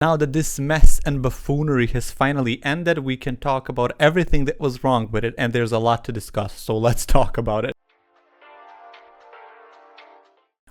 Now that this mess and buffoonery has finally ended, we can talk about everything that was wrong with it, and there's a lot to discuss, so let's talk about it.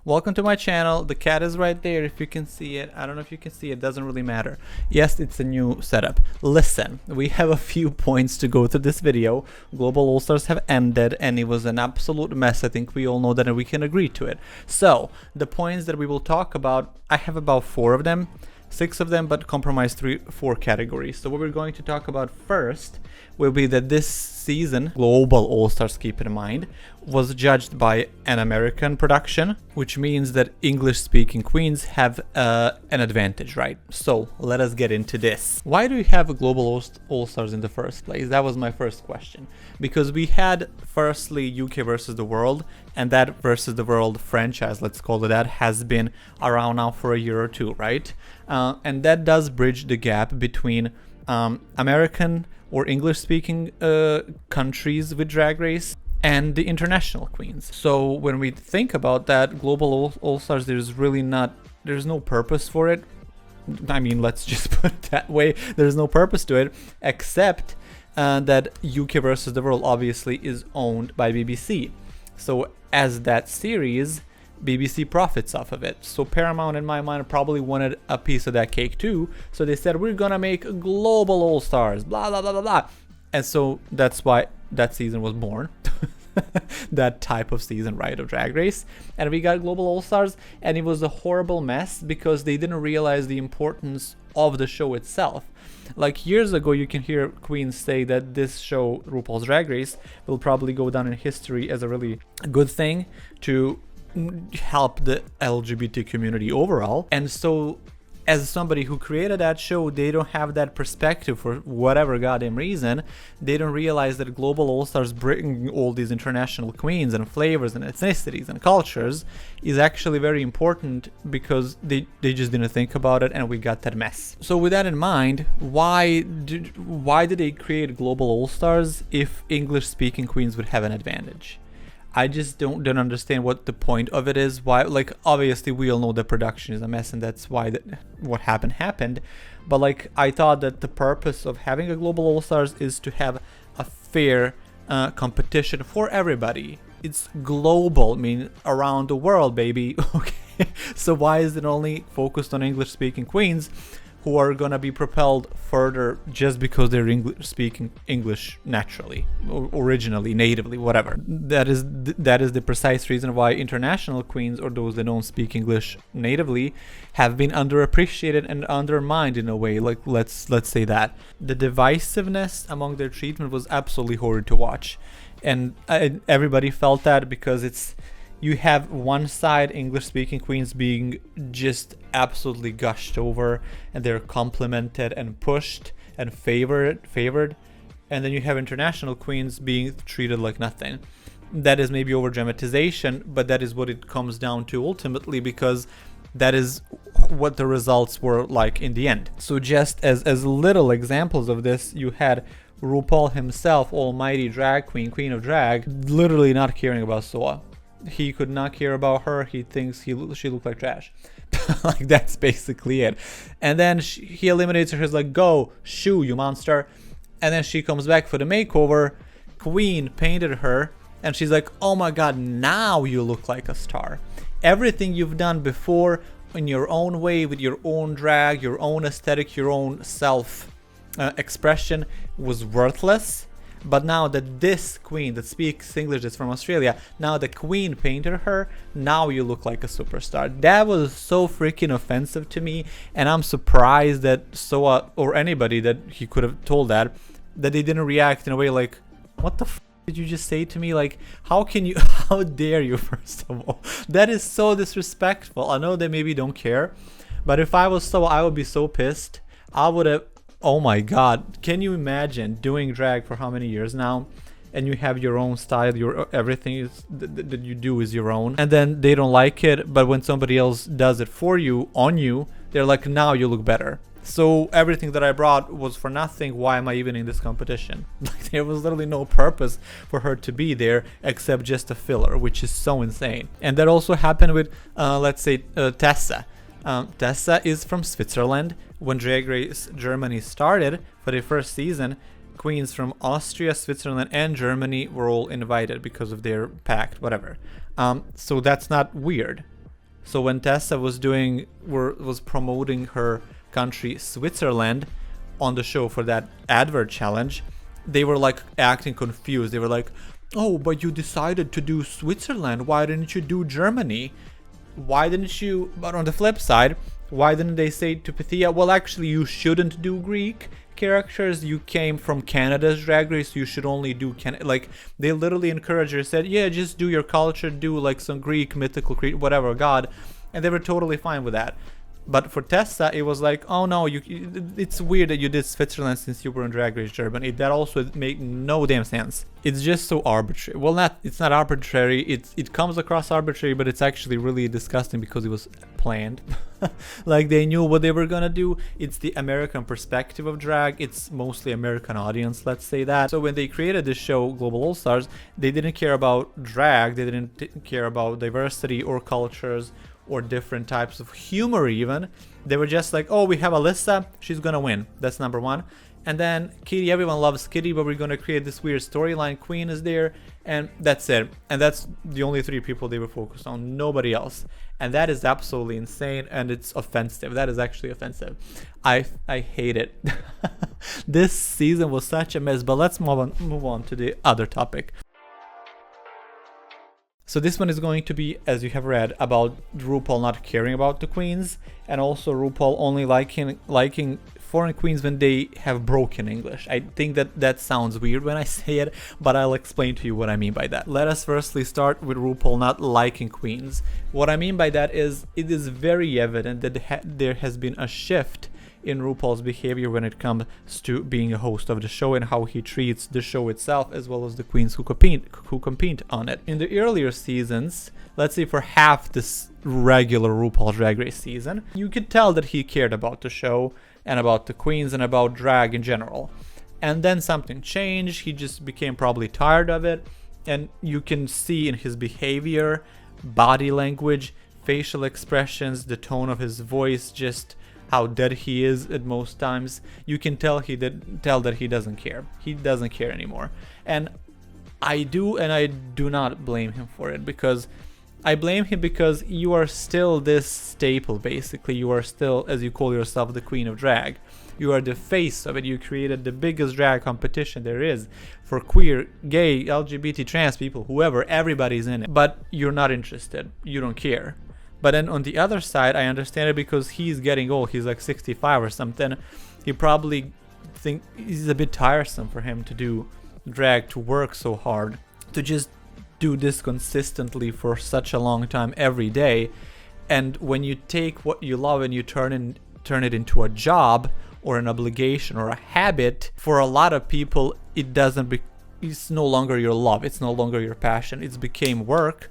Welcome to my channel. The cat is right there if you can see it. I don't know if you can see it, doesn't really matter. Yes, it's a new setup. Listen, we have a few points to go through this video. Global All-Stars have ended and it was an absolute mess. I think we all know that and we can agree to it. So, the points that we will talk about, I have about 4 of them. 6 of them, but comprise 4 categories. So what we're going to talk about first will be that this season, Global All-Stars, keep in mind, was judged by an American production, which means that English-speaking queens have an advantage, right? So let us get into this. Why do we have a Global All-Stars in the first place? That was my first question. Because we had, firstly, UK versus the World, and that versus the World franchise, let's call it that, has been around now for a year or two, right? And that does bridge the gap between American or English-speaking countries with Drag Race and the international queens. So when we think about that, Global All-Stars, there's no purpose for it. I mean, let's just put it that way. There's no purpose to it, except that UK versus the World obviously is owned by BBC. So as that series, BBC profits off of it. So Paramount, in my mind, probably wanted a piece of that cake too. So they said, we're gonna make Global All-Stars, blah, blah, blah, blah, blah. And so that's why that season was born. That type of season, right, of Drag Race. And we got Global All-Stars, and it was a horrible mess because they didn't realize the importance of the show itself. Like years ago, you can hear queens say that this show, RuPaul's Drag Race, will probably go down in history as a really good thing to help the LGBT community overall. And so as somebody who created that show, they don't have that perspective for whatever goddamn reason. They don't realize that Global All-Stars bring all these international queens and flavors and ethnicities and cultures is actually very important because they just didn't think about it and we got that mess. So with that in mind, why did they create Global All-Stars if English-speaking queens would have an advantage? I just don't understand what the point of it is. Why, like, obviously we all know the production is a mess and that's why what happened. But like, I thought that the purpose of having a Global All-Stars is to have a fair competition for everybody. It's global, I mean, around the world, baby. Okay, so why is it only focused on English-speaking queens who are gonna be propelled further just because they're speaking English naturally, originally, natively, whatever? That is the precise reason why international queens, or those that don't speak English natively, have been underappreciated and undermined in a way. Like, let's say that the divisiveness among their treatment was absolutely horrid to watch, and everybody felt that because you have one side, English-speaking queens being just absolutely gushed over, and they're complimented and pushed and favored, and then you have international queens being treated like nothing. That is maybe over-dramatization, but that is what it comes down to ultimately, because that is what the results were like in the end. So just as little examples of this, you had RuPaul himself, almighty drag queen of drag, literally not caring about Soa. He could not care about her. He thinks she looked like trash. Like, that's basically it. And then he eliminates her. He's like, go, shoo, you monster. And then she comes back for the makeover. Queen painted her. And she's like, oh my god, now you look like a star. Everything you've done before in your own way, with your own drag, your own aesthetic, your own self expression was worthless. But now that this queen that speaks English, that's from Australia, now the queen painted her, now you look like a superstar. That was so freaking offensive to me, and I'm surprised that Soa, or anybody that he could have told that they didn't react in a way like, what the f did you just say to me? Like, how dare you, first of all? That is so disrespectful. I know they maybe don't care, but if I was Soa, I would be so pissed. I would have... Oh my god, can you imagine doing drag for how many years now, and you have your own style, everything that you do is your own, and then they don't like it, but when somebody else does it for you, on you, they're like, now you look better. So everything that I brought was for nothing. Why am I even in this competition? Like, there was literally no purpose for her to be there except just a filler, which is so insane. And that also happened with let's say Tessa. Tessa is from Switzerland. when Drag Race Germany started for the first season, queens from Austria, Switzerland, and Germany were all invited because of their pact, whatever. So that's not weird. So when Tessa was promoting her country, Switzerland, on the show for that advert challenge, they were like acting confused. They were like, "Oh, but you decided to do Switzerland. Why didn't you do Germany? Why didn't you?" But on the flip side, why didn't they say to Pythia, "Well, actually, you shouldn't do Greek characters. You came from Canada's Drag Race. You should only do Like, they literally encouraged her, said, "Yeah, just do your culture. Do like some Greek mythical whatever god," and they were totally fine with that. But for Tessa, it was like, "Oh no, it's weird that you did Switzerland since you were in Drag Race Germany." That also made no damn sense. It's just so arbitrary. Well, it's not arbitrary. It comes across arbitrary, but it's actually really disgusting because it was planned. Like, they knew what they were gonna do. It's the American perspective of drag. It's mostly American audience, let's say that. So when they created this show, Global All Stars, they didn't care about drag. They didn't care about diversity or cultures or different types of humor even. They were just like, "Oh, we have Alyssa, she's gonna win." That's number one. And then Kitty, everyone loves Kitty, but we're gonna create this weird storyline. Queen is there, and that's it. And that's the only three people they were focused on, nobody else. And that is absolutely insane, and it's offensive. That is actually offensive. I hate it. This season was such a mess, but let's move on to the other topic. So this one is going to be, as you have read, about RuPaul not caring about the queens, and also RuPaul only liking foreign queens when they have broken English. I think that sounds weird when I say it, but I'll explain to you what I mean by that. Let us firstly start with RuPaul not liking queens. What I mean by that is, it is very evident that there has been a shift in RuPaul's behavior when it comes to being a host of the show and how he treats the show itself, as well as the queens who compete on it. In the earlier seasons, let's say for half this regular RuPaul Drag Race season, you could tell that he cared about the show and about the queens and about drag in general. And then something changed. He just became probably tired of it, and you can see in his behavior, body language, facial expressions, the tone of his voice, just how dead he is at most times. You can tell that he doesn't care. He doesn't care anymore. And I do not blame him for it, because I blame him because you are still this staple, basically. You are still, as you call yourself, the queen of drag. You are the face of it. You created the biggest drag competition there is for queer, gay, LGBT, trans people, whoever, everybody's in it. But you're not interested. You don't care. But then on the other side, I understand it because he's getting old. He's like 65 or something. He probably think it's a bit tiresome for him to do drag, to work so hard, to just do this consistently for such a long time every day. And when you take what you love and you turn it into a job or an obligation or a habit, for a lot of people, it's no longer your love. It's no longer your passion. It's became work.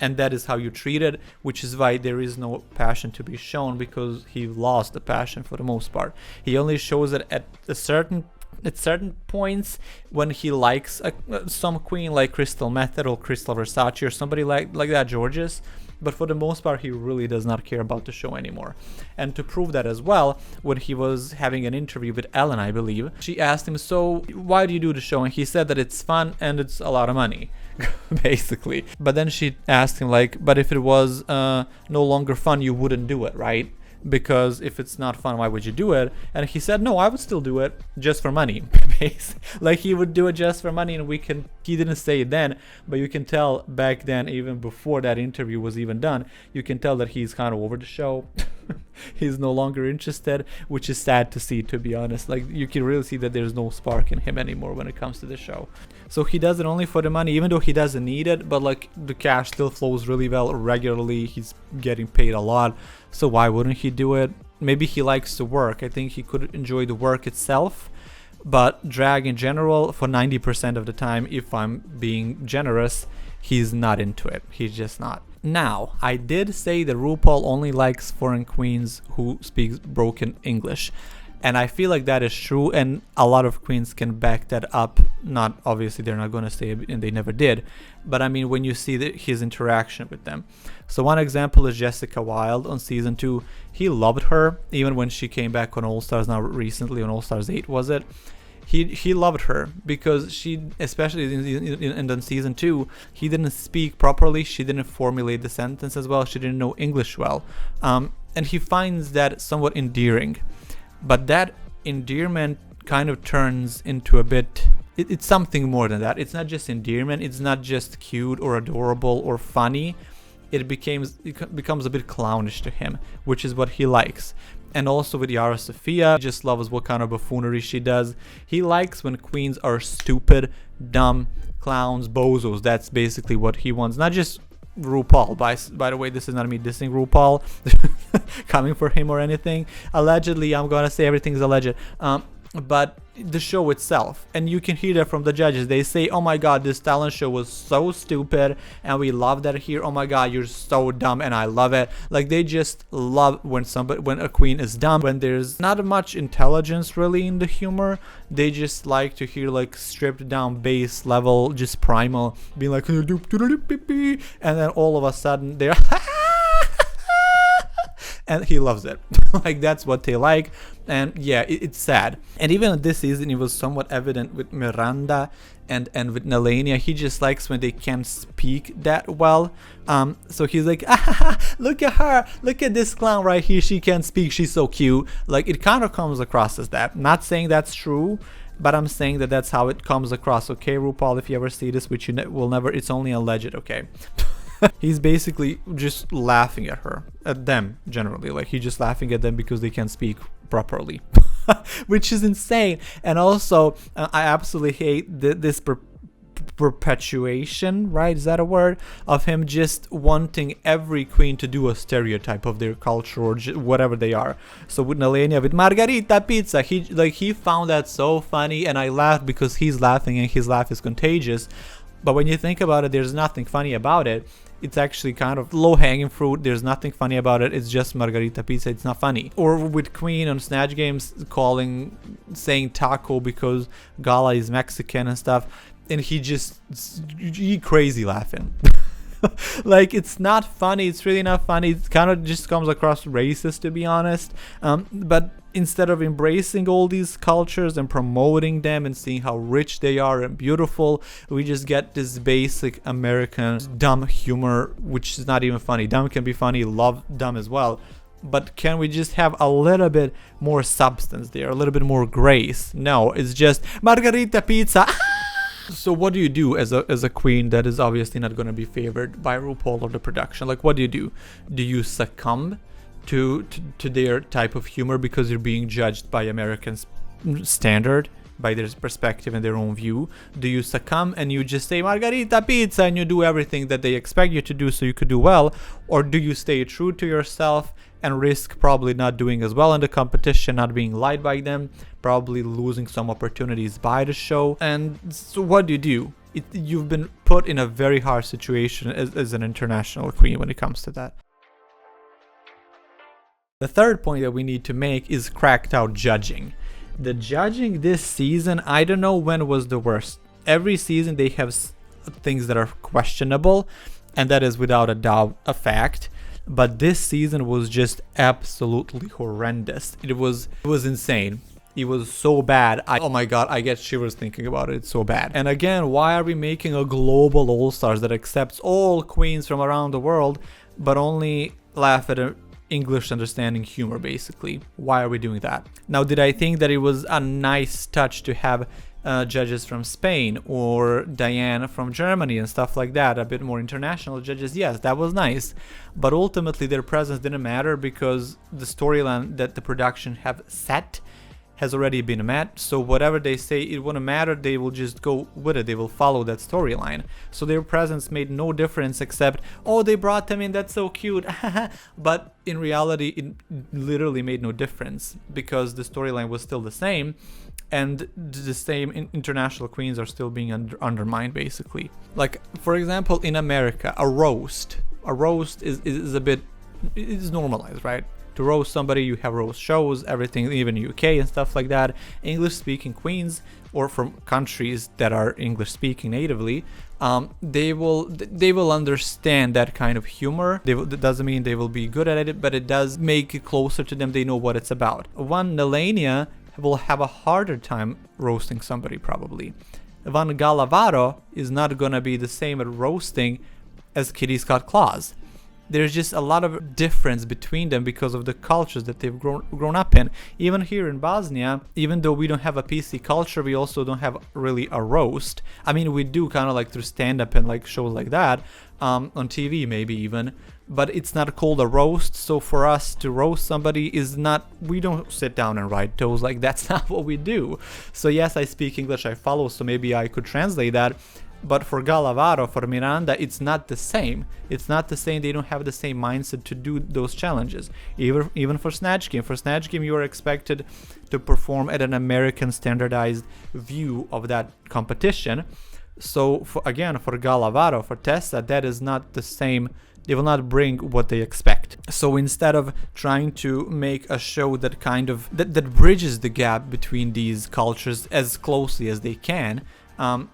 And that is how you treat it, which is why there is no passion to be shown, because he lost the passion for the most part. He only shows it at certain points when he likes some queen like Crystal Method or Crystal Versace or somebody like that, Georges. But for the most part, he really does not care about the show anymore. And to prove that as well, when he was having an interview with Ellen, I believe, she asked him, "So why do you do the show?" And he said that it's fun and it's a lot of money, basically. But then she asked him, like, "But if it was no longer fun, you wouldn't do it, right? Because if it's not fun, why would you do it?" And he said, "No, I would still do it just for money." Like, he would do it just for money, and he didn't say it then, but you can tell back then, even before that interview was even done, you can tell that he's kind of over the show. He's no longer interested, which is sad to see, to be honest. Like, you can really see that there's no spark in him anymore when it comes to the show. So he does it only for the money, even though he doesn't need it, but like, the cash still flows really well regularly. He's getting paid a lot, so why wouldn't he do it? Maybe he likes the work. I think he could enjoy the work itself, but drag in general, for 90% of the time, if I'm being generous, he's not into it. He's just not. Now, I did say that RuPaul only likes foreign queens who speak broken English. And I feel like that is true, and a lot of queens can back that up not obviously they're not going to stay, and they never did, but I mean when you see his interaction with them. So one example is Jessica Wilde on season 2. He loved her even when she came back on All Stars, now recently on All Stars 8 was it. He loved her because she, especially in season 2, he didn't speak properly, she didn't formulate the sentence as well, she didn't know English well, and he finds that somewhat endearing. But that endearment kind of turns into a bit, it's something more than that. It's not just endearment, it's not just cute or adorable or funny. It becomes a bit clownish to him, which is what he likes. And also with Yara Sofia, he just loves what kind of buffoonery she does. He likes when queens are stupid, dumb, clowns, bozos. That's basically what he wants. Not just RuPaul. By the way, this is not me dissing RuPaul, coming for him or anything. Allegedly, I'm gonna say everything's alleged. But the show itself, and you can hear that from the judges, they say, oh my god, this talent show was so stupid and we love that here, oh my god, you're so dumb and I love it. Like, they just love when a queen is dumb, when there's not much intelligence really in the humor. They just like to hear like stripped down base level, just primal, being like, and then all of a sudden they're and he loves it. Like, that's what they like. And yeah, it's sad. And even this season, it was somewhat evident with Miranda and with Nelania. He just likes when they can't speak that well. So he's like, look at her, look at this clown right here, she can't speak, she's so cute. Like, it kind of comes across as that. Not saying that's true, but I'm saying that that's how it comes across. Okay, RuPaul, if you ever see this, which you will never, it's only alleged, okay? He's basically just laughing at her, at them generally. Like, he's just laughing at them because they can't speak properly, which is insane. And also, I absolutely hate this perpetuation, right? Is that a word? Of him just wanting every queen to do a stereotype of their culture or whatever they are. So with Nelania, with Margarita Pizza, he found that so funny, and I laughed because he's laughing and his laugh is contagious. But when you think about it, there's nothing funny about it. It's actually kind of low-hanging fruit. There's nothing funny about it. It's just Margarita Pizza. It's not funny. Or with Queen on Snatch Games saying taco because Gala is Mexican and stuff. And he crazy laughing. Like, it's not funny. It's really not funny. It kind of just comes across racist, to be honest. But instead of embracing all these cultures and promoting them and seeing how rich they are and beautiful, we just get this basic American dumb humor, which is not even funny. Dumb can be funny, love dumb as well. But can we just have a little bit more substance there, a little bit more grace? No, it's just Margarita Pizza. So what do you do as a queen that is obviously not going to be favored by RuPaul or the production? Like, what do you do? Do you succumb to their type of humor because you're being judged by American standard, by their perspective and their own view? Do you succumb and you just say Margarita Pizza and you do everything that they expect you to do so you could do well? Or do you stay true to yourself and risk probably not doing as well in the competition, not being liked by them, probably losing some opportunities by the show? And so what do you do? You've been put in a very hard situation as an international queen when it comes to that. The third point that we need to make is cracked out judging. The judging this season, I don't know when was the worst. Every season they have things that are questionable, and that is without a doubt a fact. But this season was just absolutely horrendous. It was insane. It was so bad. Oh my god, I get shivers thinking about it. It's so bad. And again, why are we making a global All-Stars that accepts all queens from around the world, but only laugh at an English understanding humor, basically? Why are we doing that? Now, did I think that it was a nice touch to have judges from Spain or Diane from Germany and stuff like that, a bit more international judges? Yes, that was nice, but ultimately their presence didn't matter because the storyline that the production have set has already been met. So whatever they say, it wouldn't matter. They will just go with it. They will follow that storyline. So their presence made no difference except, oh, they brought them in, that's so cute. But in reality, it literally made no difference because the storyline was still the same, and the same international queens are still being undermined, basically. Like, for example, in America, a roast is a bit, it's normalized, right? to roast somebody, you have roast shows, everything, even UK and stuff like that. English speaking queens, or from countries that are English speaking natively, they will understand that kind of humor. That doesn't mean they will be good at it, but it does make it closer to them. They know what it's about. One Nelania will have a harder time roasting somebody probably. One Galavaro is not gonna be the same at roasting as Kitty Scott Claus. There's just a lot of difference between them because of the cultures that they've grown up in. Even here in Bosnia, even though we don't have a PC culture, we also don't have really a roast. I mean, we do kind of like through stand-up and like shows like that, on TV maybe even, but it's not called a roast. So for us to roast somebody is not, we don't sit down and write those, like that's not what we do. So yes, I speak English, I follow, so maybe I could translate that. But for Galavaro, for Miranda, it's not the same. It's not the same. They don't have the same mindset to do those challenges. Even for Snatch Game. For Snatch Game, you are expected to perform at an American standardized view of that competition. So, again, for Galavaro, for Tessa, that is not the same. They will not bring what they expect. So instead of trying to make a show that kind of, that bridges the gap between these cultures as closely as they can,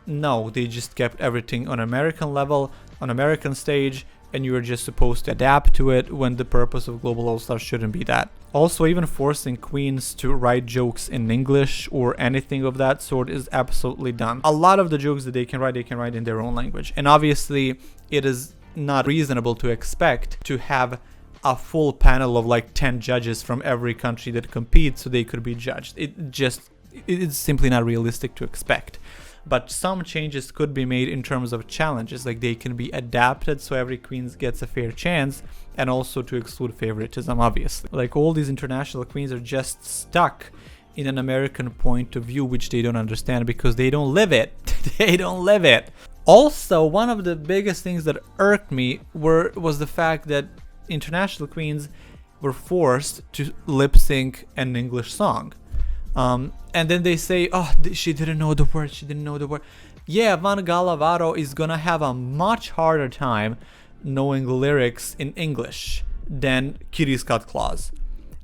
no, they just kept everything on American level, on American stage, and you were just supposed to adapt to it when the purpose of Global All Stars shouldn't be that. Also, even forcing queens to write jokes in English or anything of that sort is absolutely dumb. A lot of the jokes that they can write in their own language. And obviously, it is not reasonable to expect to have a full panel of like 10 judges from every country that competes so they could be judged. It's simply not realistic to expect. But some changes could be made in terms of challenges, like they can be adapted so every queen gets a fair chance, and also to exclude favoritism, obviously. Like all these international queens are just stuck in an American point of view, which they don't understand because they don't live it. They don't live it. Also, one of the biggest things that irked me was the fact that international queens were forced to lip sync an English song. And then they say, oh, she didn't know the word, she didn't know the word. Yeah, Van Galavaro is gonna have a much harder time knowing lyrics in English than Kitty Scott Claus.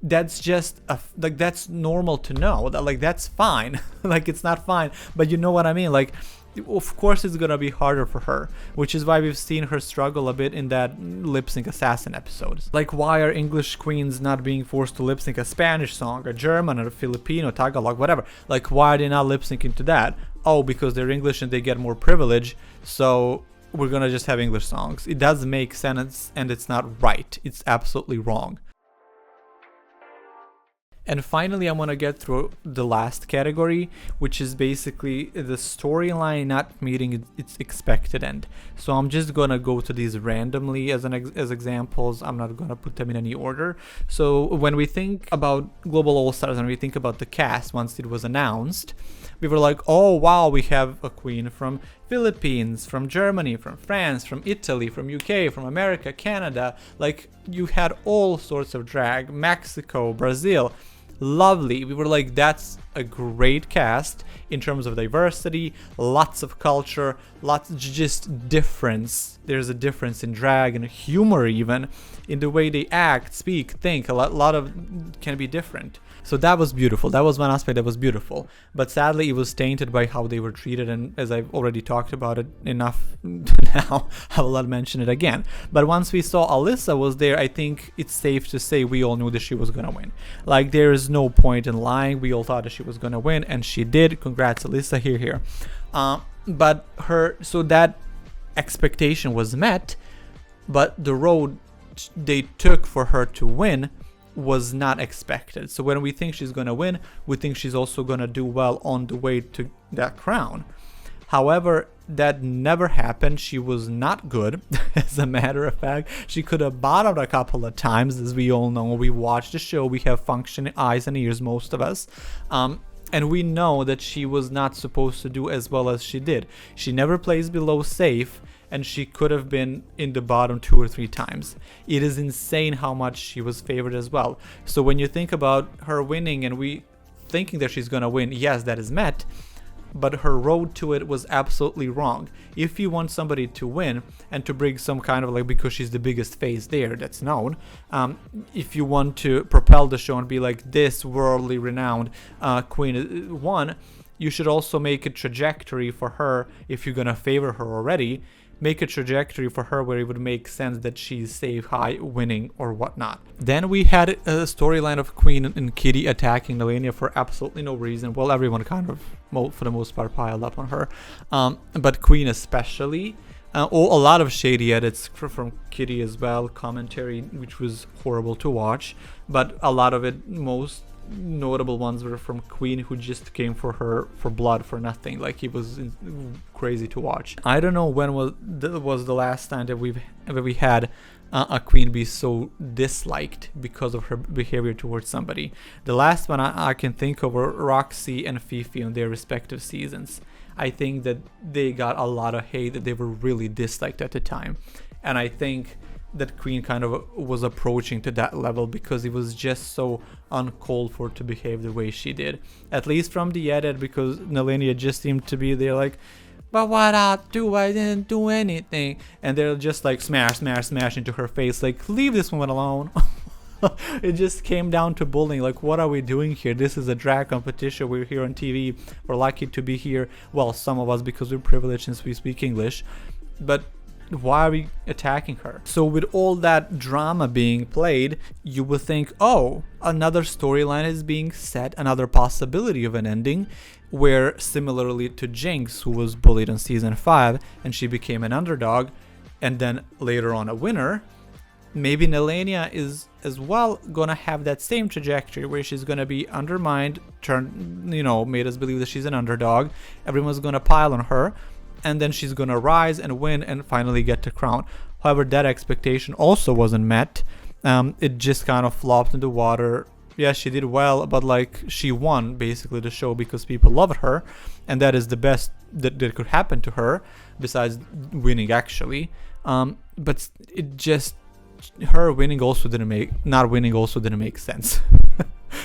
That's just, like, that's normal to know. Like, that's fine. Like, it's not fine, but you know what I mean? Like, of course it's gonna be harder for her, which is why we've seen her struggle a bit in that lip sync assassin episodes. Like, why are English queens not being forced to lip sync a Spanish song, a German, or a Filipino, Tagalog, whatever? Like, why are they not lip syncing to that? Oh, because they're English and they get more privilege, so we're gonna just have English songs. It does make sense, and it's not right. It's absolutely wrong. And finally, I want to get through the last category, which is basically the storyline not meeting its expected end. So I'm just going to go to these randomly as examples. I'm not going to put them in any order. So when we think about Global All Stars and we think about the cast once it was announced, we were like, oh wow, we have a queen from Philippines, from Germany, from France, from Italy, from UK, from America, Canada. Like, you had all sorts of drag, Mexico, Brazil. Lovely. We were like, that's a great cast in terms of diversity, lots of culture, lots just difference. There's a difference in drag and humor, even in the way they act, speak, think. A lot of can be different. So that was beautiful. That was one aspect that was beautiful. But sadly, it was tainted by how they were treated. And as I've already talked about it enough now, I will not mention it again. But once we saw Alyssa was there, I think it's safe to say we all knew that she was going to win. Like, there is no point in lying. We all thought that she was going to win, and she did. Congrats, Alyssa. Here. But so that expectation was met, but the road they took for her to win was not expected. So when we think she's going to win, we think she's also going to do well on the way to that crown. However, that never happened. She was not good. As a matter of fact, she could have bottomed a couple of times, as we all know. We watch the show, we have functioning eyes and ears, most of us. And we know that she was not supposed to do as well as she did. She never plays below safe, and she could have been in the bottom 2 or 3 times. It is insane how much she was favored as well. So when you think about her winning and we thinking that she's gonna win, yes, that is met. but her road to it was absolutely wrong. If you want somebody to win and to bring some kind of like, because she's the biggest face there that's known, if you want to propel the show and be like this worldly renowned queen won, you should also make a trajectory for her. If you're gonna favor her already, make a trajectory for her where it would make sense that she's safe high winning or whatnot. Then we had a storyline of Queen and Kitty attacking Nelenia for absolutely no reason. Well, everyone kind of, for the most part, piled up on her, but Queen especially. A lot of shady edits from Kitty as well, commentary which was horrible to watch, but a lot of it, most notable ones were from Queen, who just came for her for blood for nothing. Like, it was crazy to watch. I don't know when was the last time that we had a Queen be so disliked because of her behavior towards somebody. The last one I can think of were Roxy and Fifi in their respective seasons. I think that they got a lot of hate, that they were really disliked at the time, and I think that Queen kind of was approaching to that level because it was just so uncalled for to behave the way she did, at least from the edit, because Nelenia just seemed to be there like, but what I do, I didn't do anything, and they're just like smash smash smash into her face, like, leave this woman alone. It just came down to bullying. Like, what are we doing here? This is a drag competition. We're here on TV. We're lucky to be here, well, some of us, because we're privileged since we speak English, but why are we attacking her? So with all that drama being played, you would think, oh, another storyline is being set, another possibility of an ending, where similarly to Jinx, who was bullied in season 5 and she became an underdog and then later on a winner, maybe Nelenia is as well gonna have that same trajectory where she's gonna be undermined, made us believe that she's an underdog, everyone's gonna pile on her, and then she's gonna rise and win and finally get the crown. However, that expectation also wasn't met. It just kind of flopped in the water. Yeah, she did well, but like, she won basically the show because people loved her, and that is the best that could happen to her, besides winning actually. But it just, her winning also didn't make sense.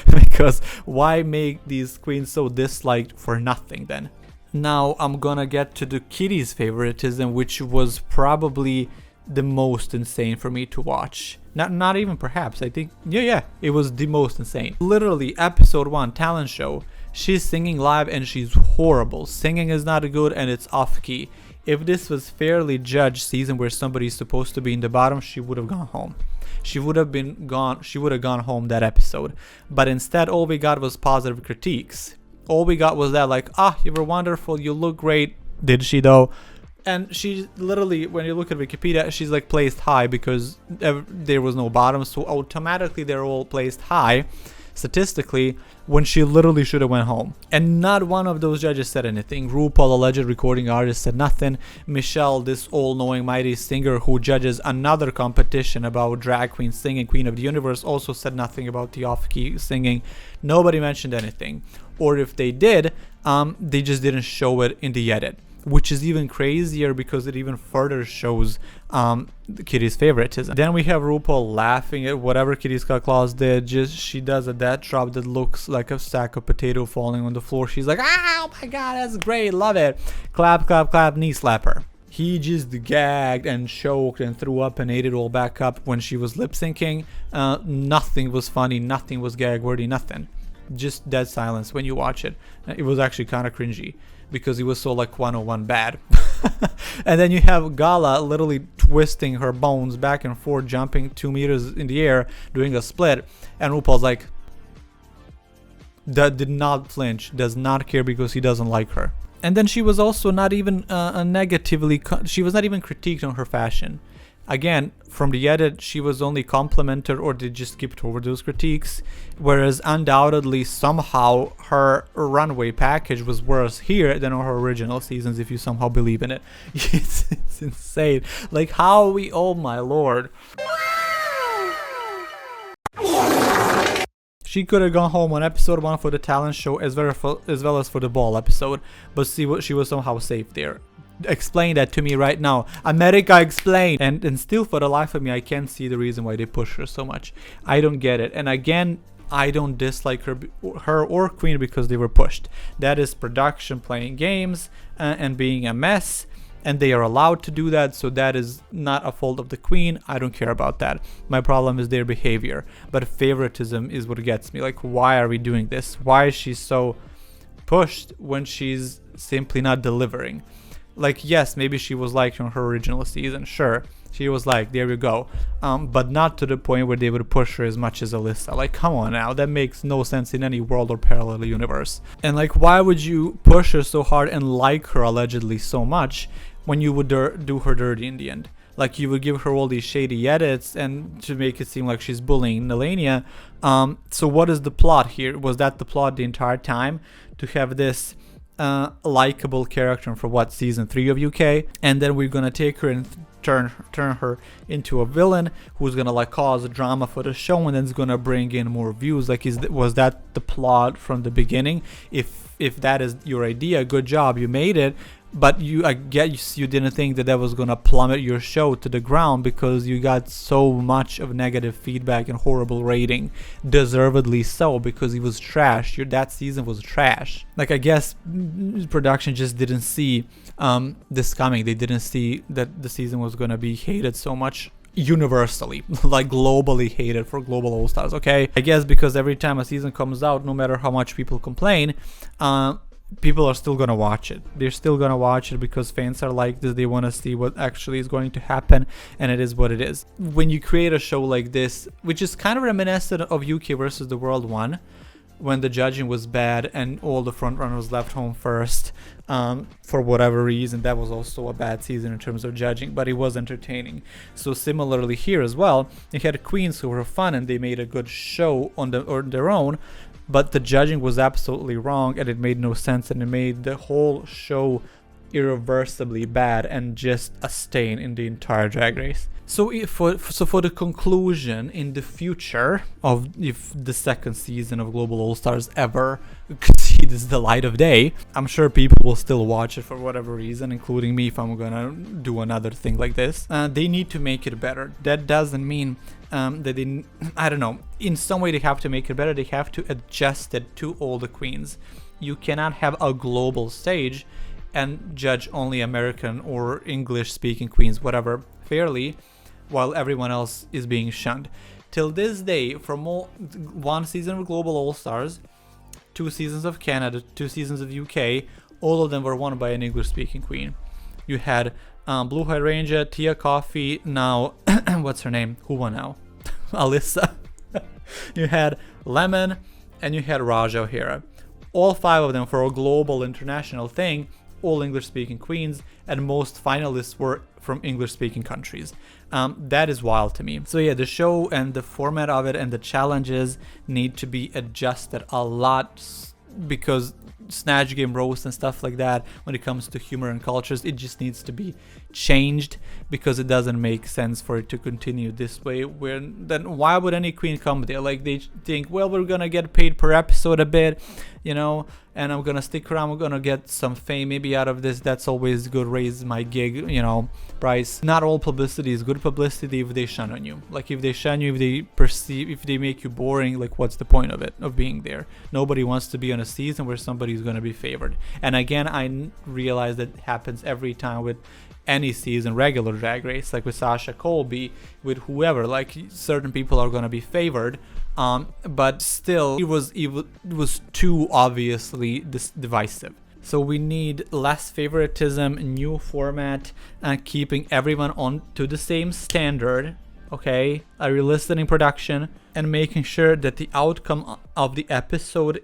Because why make these queens so disliked for nothing then? Now I'm gonna get to the Kitty's favoritism, which was probably the most insane for me to watch. Not even perhaps, I think, yeah, it was the most insane. Literally, episode 1, talent show. She's singing live and she's horrible. Singing is not good and it's off key. If this was fairly judged season where somebody's supposed to be in the bottom, she would have gone home. She would have gone home that episode. But instead, all we got was positive critiques. All we got was that, like, you were wonderful, you look great. Did she though? And she literally, when you look at Wikipedia, she's like placed high because there was no bottom, so automatically they're all placed high statistically, when she literally should have went home. And not one of those judges said anything. RuPaul, alleged recording artist, said nothing. Michelle, this all-knowing mighty singer who judges another competition about drag queen singing, Queen of the Universe, also said nothing about the off-key singing. Nobody mentioned anything, or if they did, they just didn't show it in the edit, which is even crazier because it even further shows Kitty's favoritism. Then we have RuPaul laughing at whatever Kitty Scott Claus did. She does a death drop that looks like a sack of potato falling on the floor. She's like, oh my god, that's great, love it. Clap, clap, clap, knee slapper. He just gagged and choked and threw up and ate it all back up when she was lip syncing. Nothing was funny, nothing was gag worthy, nothing. Just dead silence when you watch it. It was actually kind of cringy because it was so like 101 bad. And then you have Gala literally twisting her bones back and forth, jumping 2 meters in the air, doing a split, and RuPaul's like, that did not flinch, does not care because he doesn't like her. And then she was also not even she was not even critiqued on her fashion. Again, from the edit, she was only complimented, or they just skipped over those critiques, whereas undoubtedly somehow her runway package was worse here than on her original seasons, if you somehow believe in it. It's insane. Like, how we, oh my lord. She could have gone home on episode 1 for the talent show as well as for the ball episode, but see what, she was somehow safe there. Explain that to me right now. America, explain. And still, for the life of me, I can't see the reason why they push her so much. I don't get it. And again, I don't dislike her or Queen because they were pushed. That is production playing games and being a mess, and they are allowed to do that, so that is not a fault of the Queen. I don't care about that. My problem is their behavior. But favoritism is what gets me. Like, why are we doing this? Why is she so pushed when she's simply not delivering? Like, yes, maybe she was liked on her original season, sure, she was like, there you go, but not to the point where they would push her as much as Alyssa. Like, come on now, that makes no sense in any world or parallel universe. And like, why would you push her so hard and like her allegedly so much when you would do her dirty in the end? Like, you would give her all these shady edits and to make it seem like she's bullying Nelania. So what is the plot here? Was that the plot the entire time, to have this likable character for what, season 3 of UK, and then we're gonna take her and turn her into a villain who's gonna like cause drama for the show, and then it's gonna bring in more views? Like, was that the plot from the beginning? If that is your idea, good job, you made it. But I guess you didn't think that was gonna plummet your show to the ground because you got so much of negative feedback and horrible rating, deservedly so, because it was trash. That season was trash. Like, I guess production just didn't see this coming. They didn't see that the season was gonna be hated so much universally, like globally hated for Global All Stars. Okay, I guess because every time a season comes out, no matter how much people complain, people are still gonna watch it. They're still gonna watch it because fans are like this. They want to see what actually is going to happen, and it is what it is. When you create a show like this, which is kind of reminiscent of UK versus the World 1, when the judging was bad and all the frontrunners left home first, for whatever reason, that was also a bad season in terms of judging, but it was entertaining. So similarly here as well, you had queens who were fun and they made a good show on their own, but the judging was absolutely wrong and it made no sense, and it made the whole show irreversibly bad and just a stain in the entire Drag Race. So for the conclusion, in the future of if the second season of Global All Stars ever sees the light of day, I'm sure people will still watch it for whatever reason, including me if I'm gonna do another thing like this. They need to make it better. That doesn't mean that they, I don't know, in some way they have to make it better. They have to adjust it to all the queens. You cannot have a global stage and judge only American or English speaking queens, whatever, fairly, while everyone else is being shunned. Till this day, from one season of Global All Stars, 2 seasons of Canada, 2 seasons of UK, all of them were won by an English speaking queen. You had Blue Hydrangea, Tia Coffee, now what's her name? Who won now? Alyssa. You had Lemon, and you had Raja O'Hara. All 5 of them for a global international thing, all English-speaking queens, and most finalists were from English-speaking countries. That is wild to me. So yeah, the show and the format of it and the challenges need to be adjusted a lot, because Snatch Game roast and stuff like that, when it comes to humor and cultures, it just needs to be changed, because it doesn't make sense for it to continue this way. Where then why would any queen come there? Like, they think, well, we're gonna get paid per episode a bit, you know, and I'm gonna stick around, we're gonna get some fame maybe out of this. That's always good, raise my gig, you know, price. Not all publicity is good publicity if they shun on you. Like, if they shun you, if they make you boring, like, what's the point of it, of being there? Nobody wants to be on a season where somebody's gonna be favored. And again, I realize that happens every time with any season, regular Drag Race, like with Sasha Colby, with whoever, like certain people are gonna be favored, but still it was too obviously divisive. So we need less favoritism, new format, keeping everyone on to the same standard, okay, a realistic production, and making sure that the outcome of the episode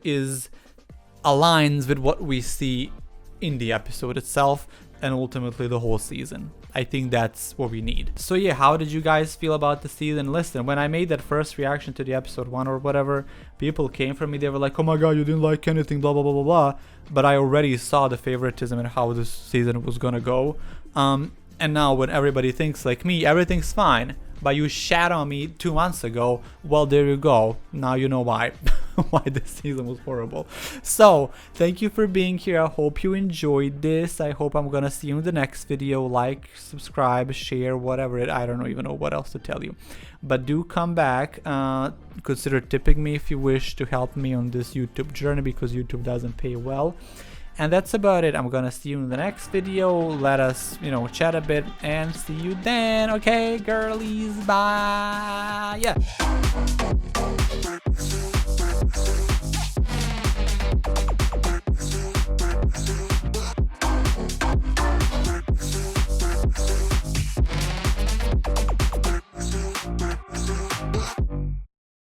aligns with what we see in the episode itself, and ultimately the whole season. I think that's what we need. So yeah, how did you guys feel about the season? Listen, when I made that first reaction to the episode 1 or whatever, people came from me, they were like, oh my god, you didn't like anything, blah blah blah blah blah. But I already saw the favoritism and how this season was gonna go. And now when everybody thinks like me, everything's fine. but you shat on me 2 months ago. Well, there you go. Now you know why. Why this season was horrible. So thank you for being here. I hope you enjoyed this. I hope I'm gonna see you in the next video. Like, subscribe, share, whatever it, I don't even know what else to tell you, but do come back. Consider tipping me if you wish to help me on this YouTube journey, because YouTube doesn't pay well. And that's about it. I'm gonna see you in the next video. Let us, you know, chat a bit, and see you then. Okay, girlies, bye. Yeah.